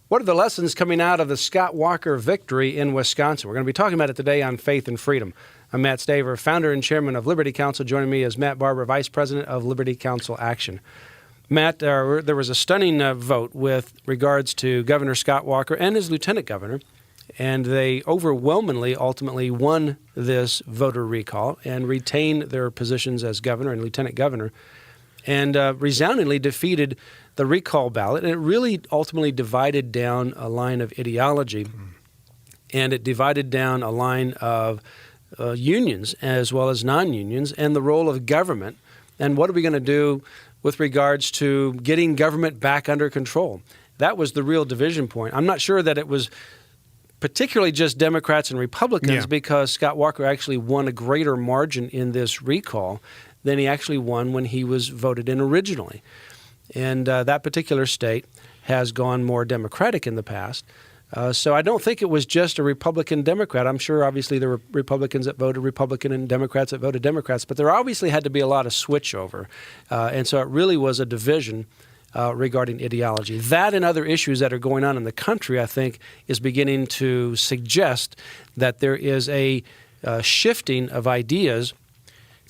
What are the lessons coming out of the Scott Walker victory in Wisconsin? We're going to be talking about it today on Faith and Freedom. I'm Matt Staver, founder and chairman of Liberty Counsel. Joining me is Matt Barber, vice president of Liberty Counsel Action. Matt, there was a stunning vote with regards to Governor Scott Walker and his lieutenant governor, and they overwhelmingly ultimately won this voter recall and retained their positions as governor and lieutenant governor, and resoundingly defeated the recall ballot. And it really ultimately divided down a line of ideology, and it divided down a line of unions as well as non-unions, and the role of government. And what are we going to do with regards to getting government back under control? That was the real division point. I'm not sure that it was particularly just Democrats and Republicans, because Scott Walker actually won a greater margin in this recall than he actually won when he was voted in originally. And that particular state has gone more Democratic in the past. So I don't think it was just a Republican-Democrat. I'm sure obviously there were Republicans that voted Republican and Democrats that voted Democrats, but there obviously had to be a lot of switchover. And so it really was a division regarding ideology. That and other issues that are going on in the country, I think, is beginning to suggest that there is a shifting of ideas,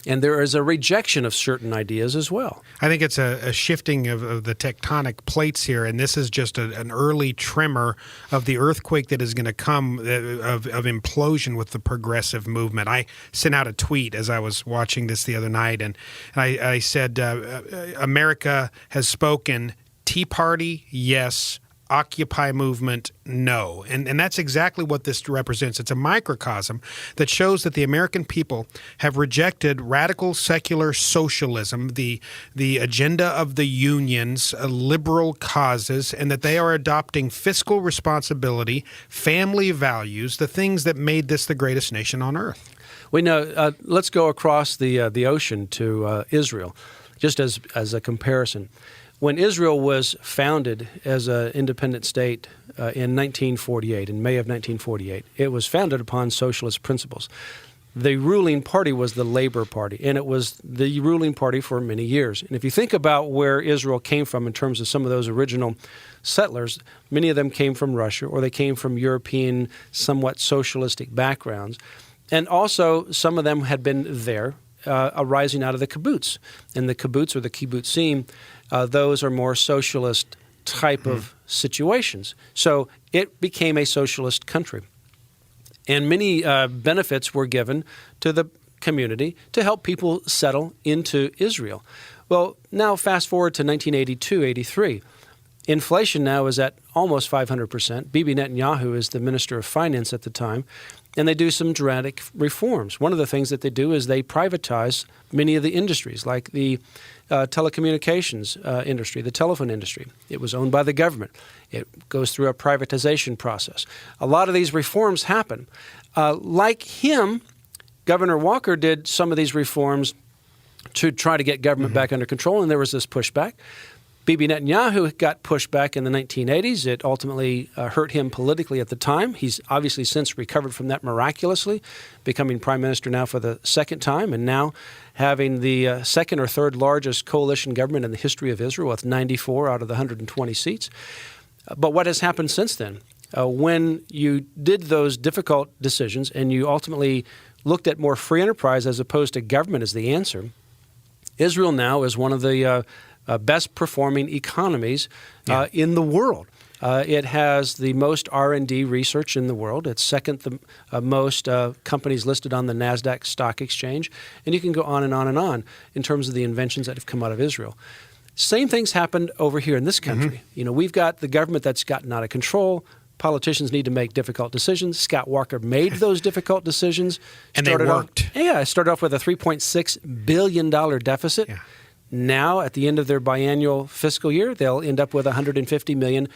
and there is a rejection of certain ideas as well. I think it's a shifting of the tectonic plates here, and this is just an early tremor of the earthquake that is going to come of implosion with the progressive movement. I sent out a tweet as I was watching this the other night, and I said, America has spoken. Tea Party, yes. Occupy movement, no. And that's exactly what this represents. It's a microcosm that shows that the American people have rejected radical secular socialism, the agenda of the unions, liberal causes, and that they are adopting fiscal responsibility, family values, the things that made this the greatest nation on earth. We know. Let's go across the ocean to Israel, just as a comparison. When Israel was founded as an independent state in 1948, in May of 1948, it was founded upon socialist principles. The ruling party was the Labor Party, and it was the ruling party for many years. And if you think about where Israel came from in terms of some of those original settlers, many of them came from Russia, or they came from European, somewhat socialistic backgrounds. And also, some of them had been there arising out of the kibbutz. And the kibbutz, or the kibbutzim, those are more socialist type of situations. So it became a socialist country. And many benefits were given to the community to help people settle into Israel. Well, now fast forward to 1982, 83. Inflation now is at almost 500%. Bibi Netanyahu is the Minister of Finance at the time, and they do some dramatic reforms. One of the things that they do is they privatize many of the industries, like the telecommunications industry, the telephone industry. It was owned by the government. It goes through a privatization process. A lot of these reforms happen. Like him, Governor Walker did some of these reforms to try to get government back under control, and there was this pushback. Bibi Netanyahu got pushed back in the 1980s. It ultimately hurt him politically at the time. He's obviously since recovered from that miraculously, becoming prime minister now for the second time, and now having the second or third largest coalition government in the history of Israel with 94 out of the 120 seats. But what has happened since then? When you did those difficult decisions and you ultimately looked at more free enterprise as opposed to government as the answer, Israel now is one of the best performing economies in the world. It has the most R&D research in the world. It's second the most companies listed on the NASDAQ stock exchange. And you can go on and on and on in terms of the inventions that have come out of Israel. Same things happened over here in this country. You know, we've got the government that's gotten out of control. Politicians need to make difficult decisions. Scott Walker made those difficult decisions. And they worked. Started off with a $3.6 billion deficit. Yeah. Now, at the end of their biannual fiscal year, they'll end up with $150 million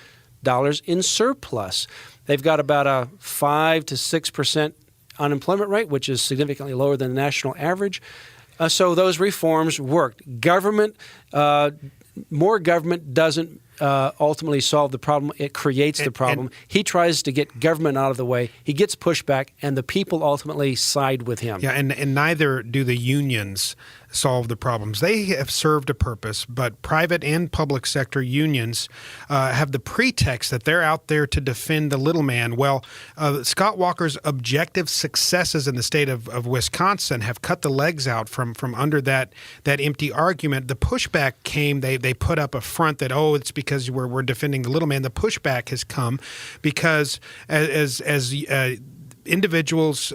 in surplus. They've got about a 5 to 6% unemployment rate, which is significantly lower than the national average. So those reforms worked. Government, more government doesn't ultimately solve the problem. It creates the problem. He tries to get government out of the way. He gets pushback, and the people ultimately side with him. Yeah, and neither do the unions solve the problems. They have served a purpose, but private and public sector unions have the pretext that they're out there to defend the little man. Well, Scott Walker's objective successes in the state of Wisconsin have cut the legs out from under that empty argument. The pushback came. They put up a front that, it's because we're defending the little man. The pushback has come because as individuals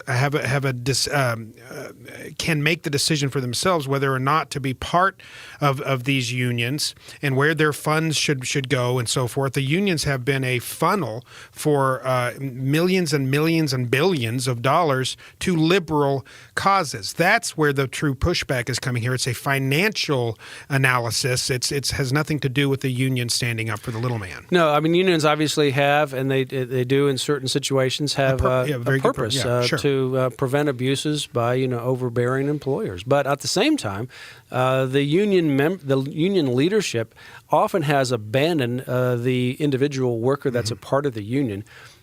can make the decision for themselves whether or not to be part of these unions and where their funds should go and so forth. The unions have been a funnel for millions and millions and billions of dollars to liberal causes. That's where the true pushback is coming here. It's a financial analysis. It has nothing to do with the union standing up for the little man. No, I mean, unions obviously have, and they do in certain situations have a purpose to prevent abuses by overbearing employers. But at the same time, the union leadership often has abandoned the individual worker that's a part of the union,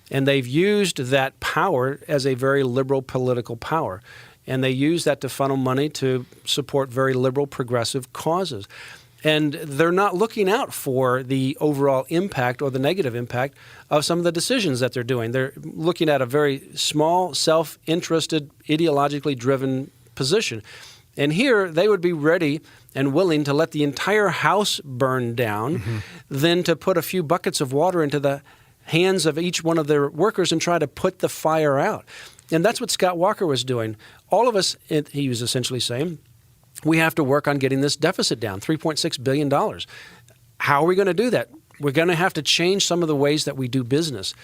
and they've used that power as a very liberal political power, and they use that to funnel money to support very liberal progressive causes. And they're not looking out for the overall impact or the negative impact of some of the decisions that they're doing. They're looking at a very small, self-interested, ideologically driven position. And here they would be ready and willing to let the entire house burn down, than to put a few buckets of water into the hands of each one of their workers and try to put the fire out. And that's what Scott Walker was doing. All of us, he was essentially saying, we have to work on getting this deficit down, $3.6 billion. How are we going to do that? We're going to have to change some of the ways that we do business,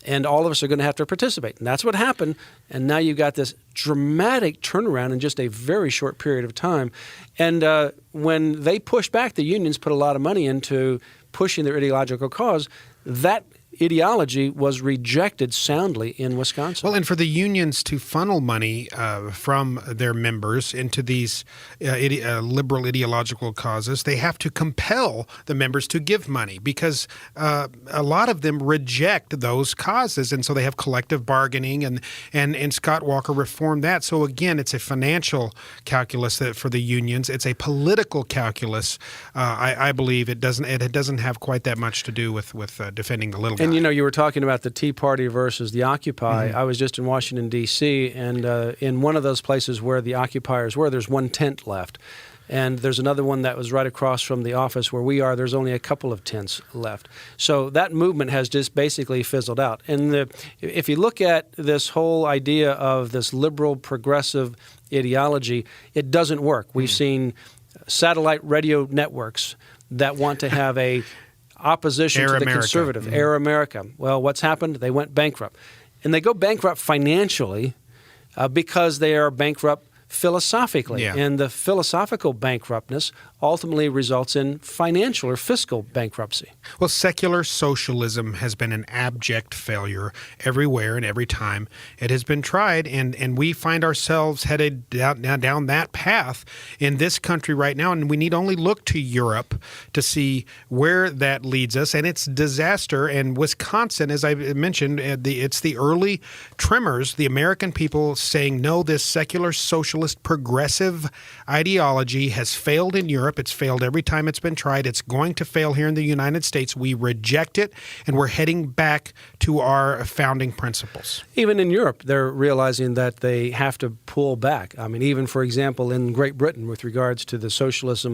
and all of us are going to have to participate. And that's what happened, and now you've got this dramatic turnaround in just a very short period of time. And when they pushed back, the unions put a lot of money into pushing their ideological cause. That ideology was rejected soundly in Wisconsin. Well, and for the unions to funnel money from their members into these liberal ideological causes, they have to compel the members to give money because a lot of them reject those causes, and so they have collective bargaining, and Scott Walker reformed that. So again, it's a financial calculus for the unions. It's a political calculus. I believe it doesn't have quite that much to do with defending the little guy. And you were talking about the Tea Party versus the Occupy. I was just in Washington, D.C., and in one of those places where the occupiers were, there's one tent left. And there's another one that was right across from the office where we are. There's only a couple of tents left. So that movement has just basically fizzled out. And if you look at this whole idea of this liberal progressive ideology, it doesn't work. We've seen satellite radio networks that want to have a opposition to the conservative, Air America. Well, what's happened? They went bankrupt. And they go bankrupt financially because they are bankrupt philosophically. Yeah. And the philosophical bankruptness ultimately results in financial or fiscal bankruptcy. Well, secular socialism has been an abject failure everywhere and every time it has been tried, and we find ourselves headed down that path in this country right now, and we need only look to Europe to see where that leads us, and it's disaster. And Wisconsin, as I mentioned, it's the early tremors, the American people saying, no, this secular socialist progressive ideology has failed in Europe. It's failed every time it's been tried. It's going to fail here in the United States. We reject it, and we're heading back to our founding principles. Even in Europe, they're realizing that they have to pull back. I mean, even, for example, in Great Britain, with regards to the socialist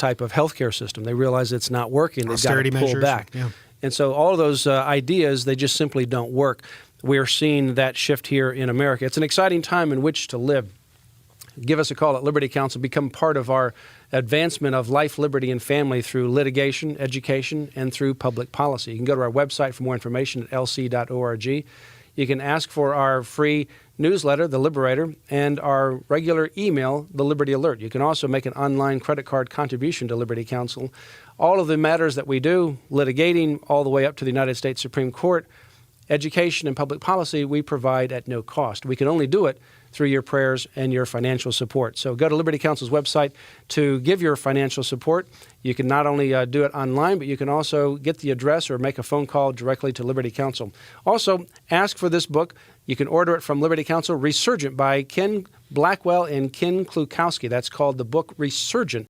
type of healthcare system, they realize it's not working. They've got to pull back. Yeah. And so all of those ideas, they just simply don't work. We're seeing that shift here in America. It's an exciting time in which to live. Give us a call at Liberty Counsel. Become part of our advancement of life, liberty, and family through litigation, education, and through public policy. You can go to our website for more information at lc.org. You can ask for our free newsletter, The Liberator, and our regular email, The Liberty Alert. You can also make an online credit card contribution to Liberty Counsel. All of the matters that we do, litigating all the way up to the United States Supreme Court, education and public policy we provide at no cost. We can only do it through your prayers and your financial support. So go to Liberty Counsel's website to give your financial support. You can not only do it online, but you can also get the address or make a phone call directly to Liberty Counsel. Also, ask for this book. You can order it from Liberty Counsel, Resurgent by Ken Blackwell and Ken Klukowski. That's called the book Resurgent.